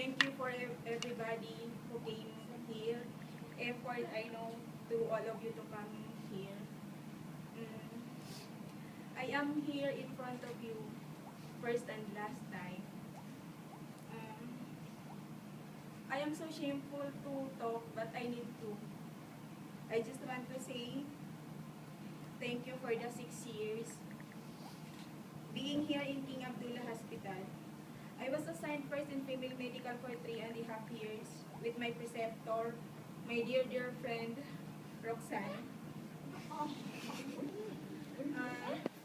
Thank you for everybody who came here. Effort, I know, to all of you to come here. Mm. I am here in front of you, first and last time. Um, I am so shameful to talk, but I need to. I just want to say thank you for the 6 years being here in King Abdullah Hospital. I was assigned first in female medical for 3.5 years with my preceptor, my dear friend, Roxanne.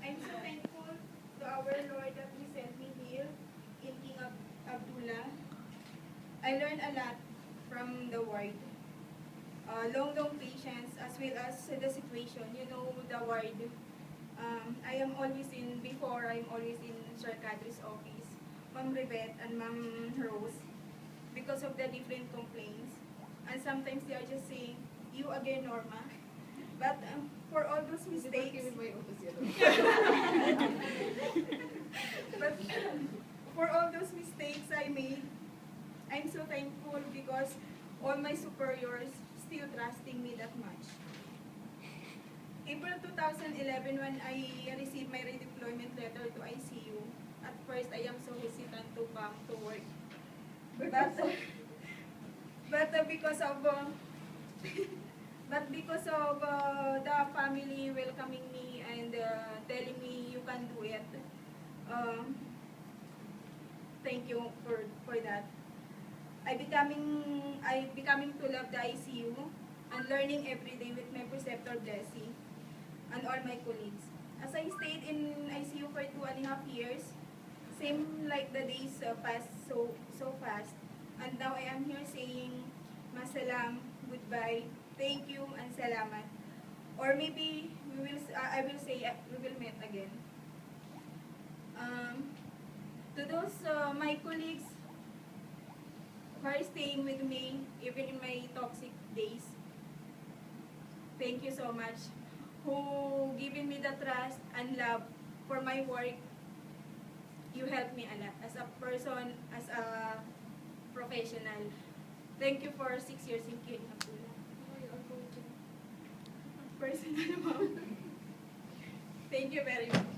I'm so thankful to our Lord that He sent me here in King Abdullah. I learned a lot from the ward. Long patience as well as the situation. You know, the ward. I'm always in Sir Kadri's office, Ma'am Rivette and Ma'am Rose, because of the different complaints. And sometimes they are just saying, you again, Norma. But for all those mistakes, but for all those mistakes I made, I'm so thankful because all my superiors still trusting me that much. April 2011, when I received my redeployment letter to ICU, at first I am so hesitant to come to work. But because of the family welcoming me and telling me you can do it, thank you for that. I becoming to love the ICU and learning every day with my preceptor Jessie and all my colleagues. As I stayed in ICU for 2.5 years, seemed like the days passed so fast. And now I am here saying masalam, goodbye, thank you, and salamat. Or maybe I will say we will meet again. To those my colleagues who are staying with me even in my toxic days, thank you so much. Who given me the trust and love for my work. You helped me a lot as a person, as a professional. Thank you for 6 years in King Abdullah. Personal, ma'am. Thank you very much.